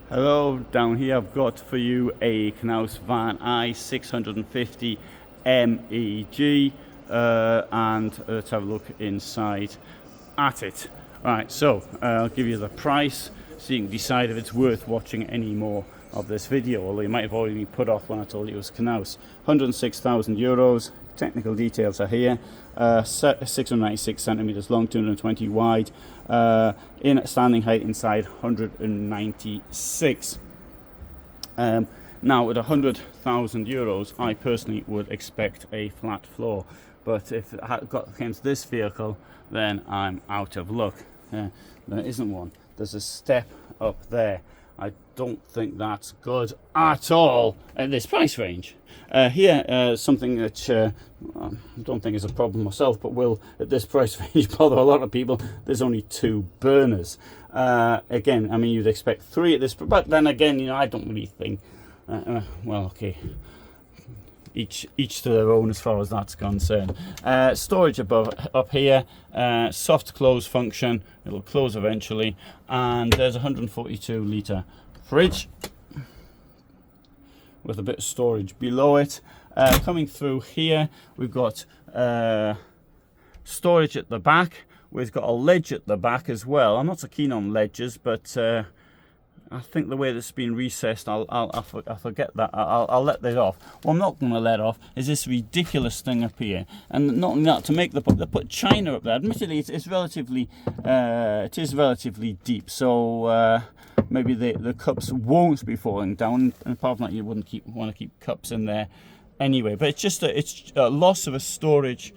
Hello, down here I've got for you a Knaus Van I 650 MEG and let's have a look inside at it. Right, so I'll give you the price so you can decide if it's worth watching any more of this video, although you might have already been put off when I told you it was Knaus. 106,000 euros. Technical details are here. 696 centimeters long, 220 wide. In standing height inside 196. Now at 100,000 euros, I personally would expect a flat floor, but if it came to this vehicle, then I'm out of luck. There isn't one. There's a step up there. I don't think that's good at all at this price range. Here, something that I don't think is a problem myself, but will at this price range bother a lot of people. There's only two burners. Again, I mean, you'd expect three at this, but then again, you know, I don't really think. Well, okay. Each to their own as far as that's concerned. Storage up here, soft close function, it'll close eventually, and there's a 142 litre fridge with a bit of storage below it. Coming through here, we've got storage at the back. We've got a ledge at the back as well. I'm not so keen on ledges, but I think the way that's been recessed, I'll forget that. I'll let that off. What I'm not going to let off is this ridiculous thing up here. And not only that, to make they put china up there. Admittedly, it is relatively deep, so maybe the cups won't be falling down. And apart from that, you wouldn't want to keep cups in there anyway. But it's just a loss of a storage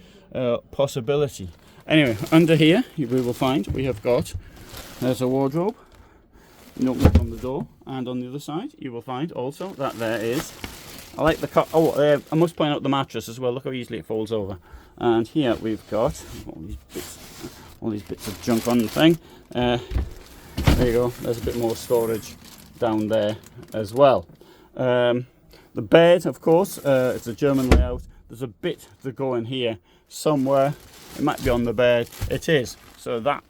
possibility. Anyway, under here we will find we have got there's a wardrobe. You open it on the door, and on the other side you will find also that there is, I like the I must point out the mattress as well. Look how easily it folds over. And here we've got all these bits of junk on the thing. There you go. There's a bit more storage down there as well. The bed, of course, it's a German layout. There's a bit to go in here somewhere. It might be on the bed. It is. So that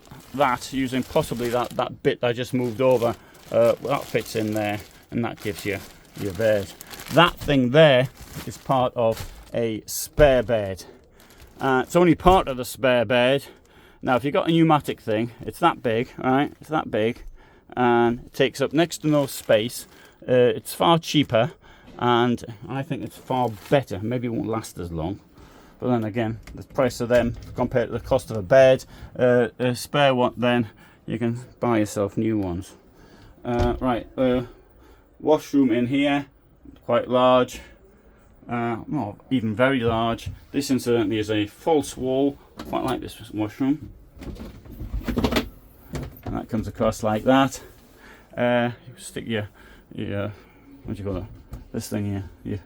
using possibly that bit I just moved over, that fits in there, and that gives you your bed. That thing there is part of a spare bed. It's only part of the spare bed. Now, if you've got a pneumatic thing, it's that big, right? It's that big, and it takes up next to no space. It's far cheaper, and I think it's far better. Maybe it won't last as long. But then again, the price of them compared to the cost of a bed, a spare one, then you can buy yourself new ones. Right, washroom in here, quite large, not even very large. This incidentally is a false wall. Quite like this washroom, and that comes across like that. You stick your what do you call it? This thing here,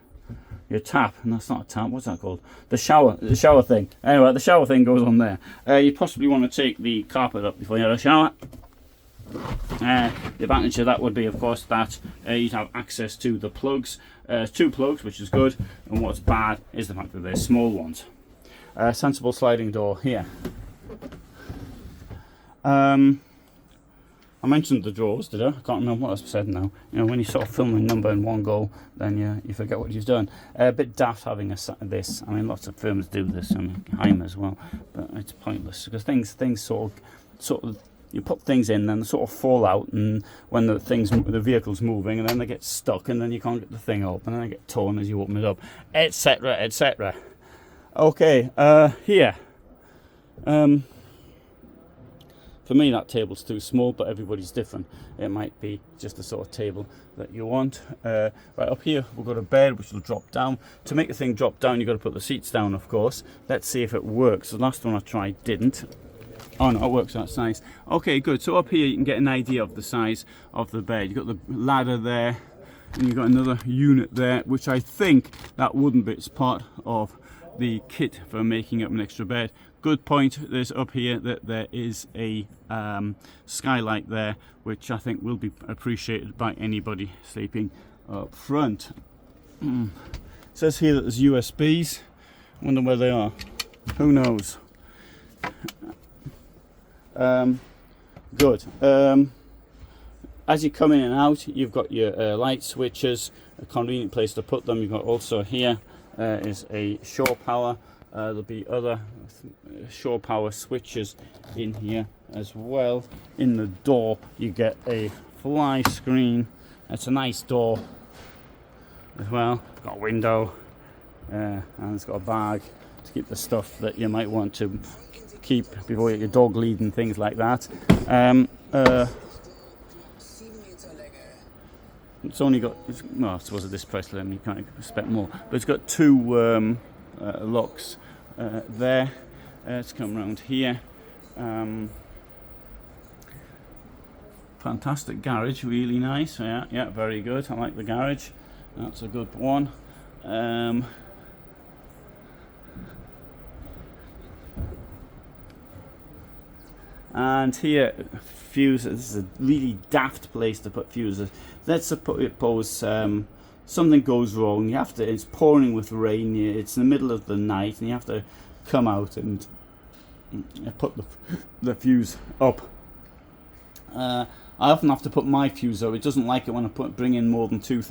your tap, and that's not a tap, what's that called? The shower thing. Anyway, the shower thing goes on there. You possibly want to take the carpet up before you have a shower. The advantage of that would be, of course, that you'd have access to the plugs, two plugs, which is good, and what's bad is the fact that they're small ones. Sensible sliding door here. I mentioned the drawers, did I? I can't remember what I said now. You know, when you sort of film a number in one go, then you forget what you've done. A bit daft having this. I mean, lots of firms do this. I mean, Hymer as well, but it's pointless because things sort of you put things in, then they sort of fall out, and when the vehicle's moving, and then they get stuck, and then you can't get the thing open, and they get torn as you open it up, etc., etc. Okay, here. For me, that table's too small, but everybody's different. It might be just the sort of table that you want. Right up here, we've got a bed which will drop down. To make the thing drop down, you've got to put the seats down, of course. Let's see if it works. The last one I tried didn't. Oh no, it works, that's nice. Okay, good. So up here, you can get an idea of the size of the bed. You've got the ladder there, and you've got another unit there, which I think that wooden bit's part of the kit for making up an extra bed. Good point is up here that there is a skylight there, which I think will be appreciated by anybody sleeping up front. It says here that there's USBs. I wonder where they are. Who knows? Good. as you come in and out, you've got your light switches, a convenient place to put them. You've got also here is a shore power. There'll be other shore power switches in here as well. In the door, you get a fly screen. It's a nice door as well. It's got a window and it's got a bag to keep the stuff that you might want to keep before you get your dog lead and things like that. It's only got, well, I suppose at this price level you can't expect more, but it's got two locks there. Let's come around here. Fantastic garage, really nice. Yeah, very good. I like the garage. That's a good one. And here, fuses. This is a really daft place to put fuses. Let's suppose something goes wrong. You have to. It's pouring with rain. It's in the middle of the night, and you have to come out and put the fuse up. I often have to put my fuse up. It doesn't like it when I bring in more than 2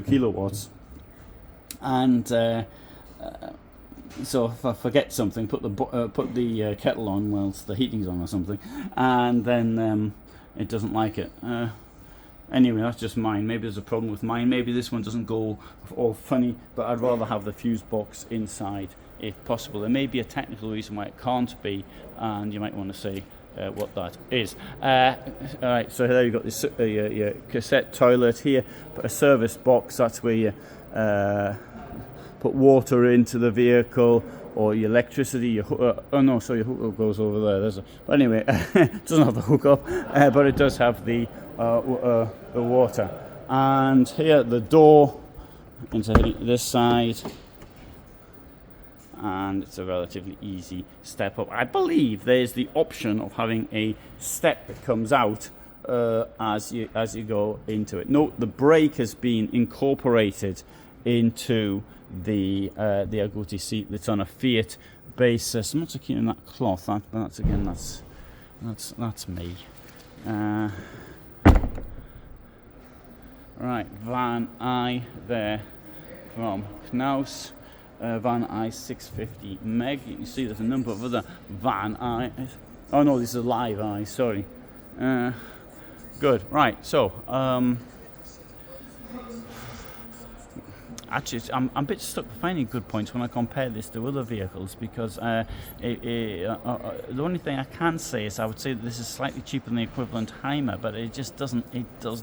kilowatts, and so if I forget something, put the kettle on whilst the heating's on or something, and then it doesn't like it. Anyway, that's just mine. Maybe there's a problem with mine. Maybe this one doesn't go all funny, but I'd rather have the fuse box inside if possible. There may be a technical reason why it can't be, and you might want to say what that is. Alright, so there you've got this your cassette toilet here, a service box. That's where you put water into the vehicle, or your electricity. Your your hookup goes over there. But anyway, it doesn't have the hookup, but it does have the water. And here the door into this side, and it's a relatively easy step up. I believe there's the option of having a step that comes out as you go into it. Note the brake has been incorporated into the Agouti seat that's on a Fiat basis. I'm not so keen on that cloth, but that's me. Right, Van I there from Knaus. Van I 650 MEG. You can see there's a number of other Van I. Oh no, this is a live I, sorry. Good, right, so actually, I'm a bit stuck finding good points when I compare this to other vehicles, because the only thing I can say is I would say that this is slightly cheaper than the equivalent Hymer, but it just does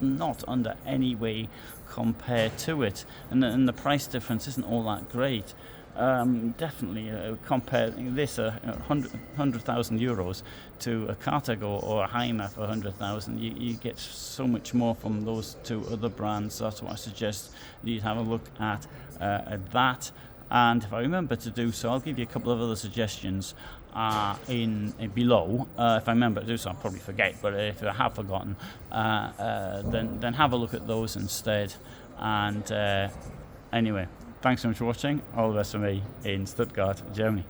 not under any way compare to it, and the price difference isn't all that great. Definitely comparing this 100,000 euros to a Carthago or a Hymer for 100,000, you get so much more from those two other brands. That's what I suggest you have a look at that. And if I remember to do so, I'll give you a couple of other suggestions in below. If I remember to do so, I'll probably forget, but if I have forgotten, then have a look at those instead. And anyway, thanks so much for watching. All the best from me in Stuttgart, Germany.